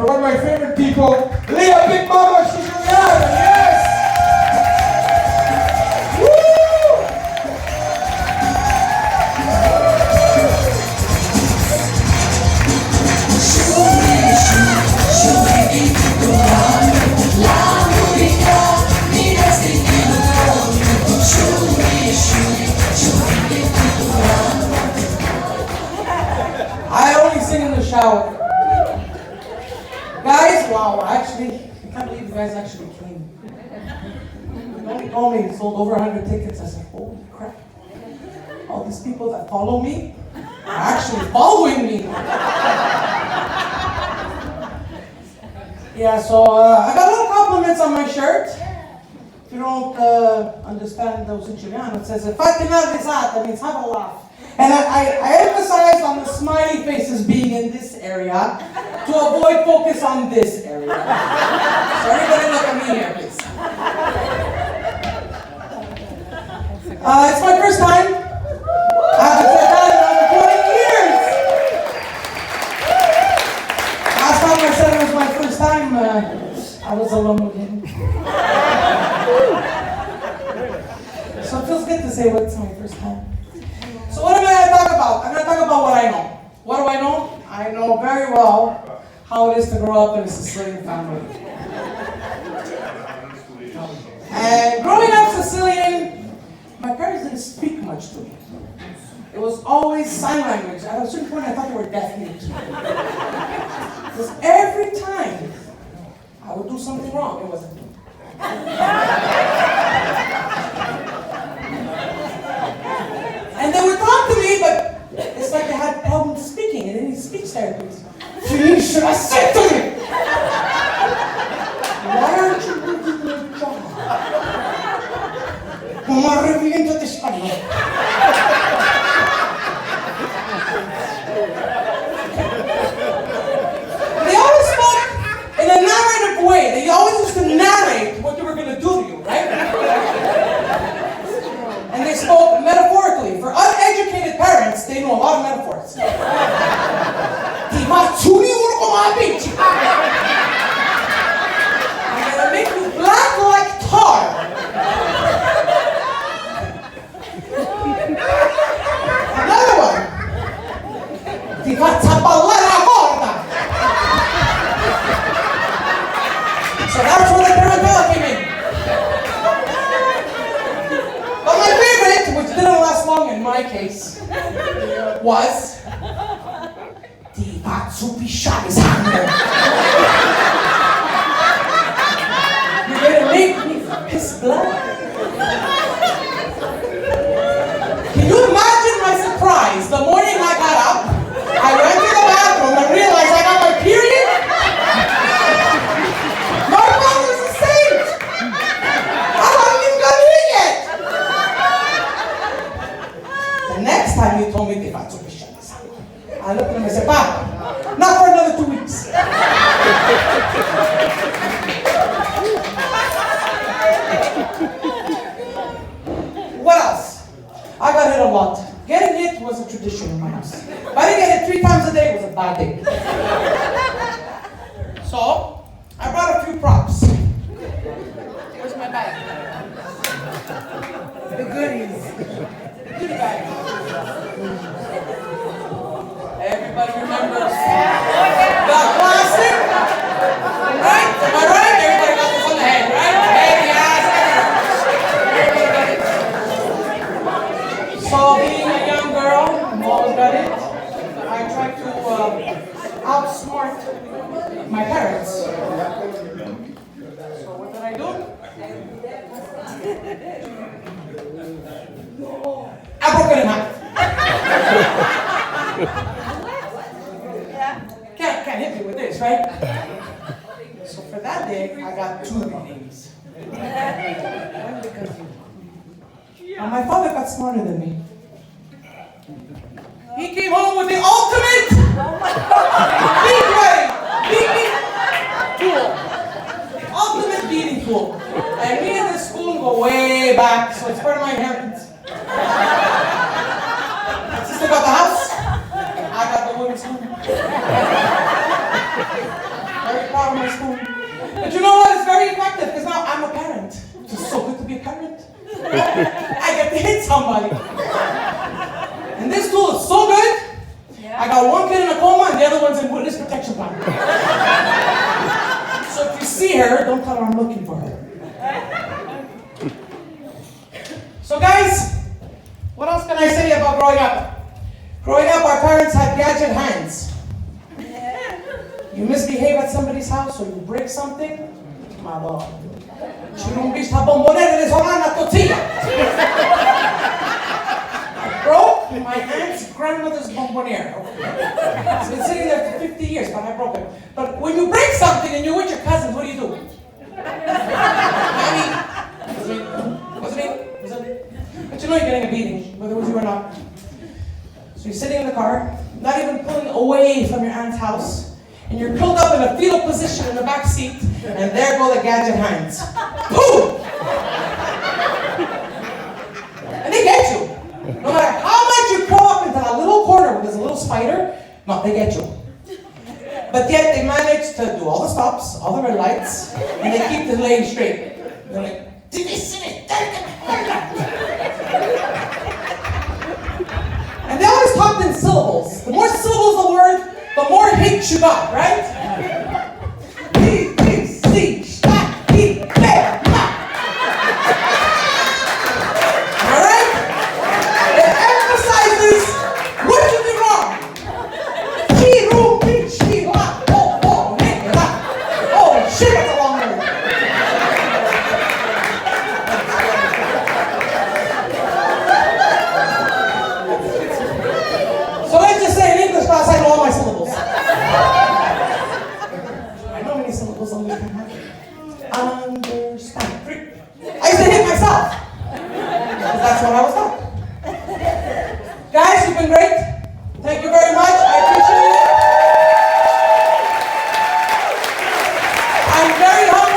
One of my favorite people, Leah Big Mama Shishuyana, yes! Woo! I only sing in the shower. Guys, wow, actually, I can't believe you guys actually came. You only told me sold over 100 tickets. I said, holy crap. All these people that follow me are actually following me. Yeah, so I got a lot of compliments on my shirt. If you don't understand those in Chilean, it says, Fatina risata, means have a laugh. And I emphasize on the smiley faces being in this area to avoid focus on this area. So everybody look at me here, please. It's my first time. I haven't said that in over 20 years. Last time I said it was my first time, I was alone again. So it feels good to say it's my first time. So what am I going to talk about? I'm going to talk about what I know. What do I know? I know very well how it is to grow up in a Sicilian family. And growing up Sicilian, my parents didn't speak much to me. It was always sign language. At a certain point, I thought they were deaf mute. Because every time I would do something wrong, it wasn't me. And they would talk to me, but it's like they had problems speaking, and they need speech therapists. Should I say to me? Why aren't you doing your job? Marriendo de España. They always spoke in a narrative way. They always used to narrate what they were going to do to you, right? And they spoke metaphorically. For uneducated parents, they know a lot of metaphors. I'm gonna make you black like tar. Another one. Ti faccio ballare la corda. So that's where the tarantella came in. But my favorite, which didn't last long in my case, was Ti faccio pisciare sangue. You're gonna make me piss blood? Can you imagine my surprise the morning I got up, I went to the bathroom and realized I got my period? My brother's a saint! I haven't even got it yet! The next time you told me Ti faccio pisciare sangue, I looked at him and said, Papa, not for another 2 weeks. What else? I got hit a lot. Getting hit was a tradition in my house. If I didn't get hit 3 times a day, it was a bad day. So, I brought a few props. Where's my bag? The goodies. The goodie bag. Everybody remembers the classic, right? Am I right? Everybody got this on the head, right? Head, yes. So being a young girl, I've always got it. I tried to outsmart my parents. So what did I do? I broke it in half. Can't hit me with this, right? So for that day, I got 2 beatings. And my father got smarter than me. He came home with the ultimate beat tool. Ultimate beating tool. And me and this spoon go way back, so it's part of my inheritance. My sister got the house, I got the wooden spoon. Very out of my spoon. But you know what? It's very effective because now I'm a parent. It's just so good to be a parent. I get to hit somebody. And this tool is so good. I got one kid in a coma and the other one's in witness protection plan. So if you see her, don't tell her I'm looking for her. So guys, what else can I say about growing up? Growing up, our parents had gadget hands. You misbehave at somebody's house or you break something, malo. Chirumbis na bombonera de Solana tortilla. I broke my aunt's grandmother's bombonera. It's been sitting there for 50 years, but I broke it. But when you break something and you're with your cousins, what do you do? What's it mean? But you know you're getting a beating, whether it was you or not. So you're sitting in the car, not even pulling away from your aunt's house. And you're curled up in a fetal position in the back seat, and there go the gadget hands. Boom! And they get you. No matter how much you curl up into that little corner where there's a little spider, no, they get you. But yet they manage to do all the stops, all the red lights, and they keep the lane straight. They're like, did they see it? And they always talked in syllables. The more syllables the word, the more hits you got, right? B, B, C, stack, B, there, alright? It emphasizes what you did wrong. Chi, ru, pi, chi, la, oh, hey, la. Oh, shit, that's a long word. So let's just say in English class, I know all my syllables. I know many syllables only can have. Understand. I used to hit myself. Because that's what I was taught. Guys, you've been great. Thank you very much. I appreciate it. I'm very humble.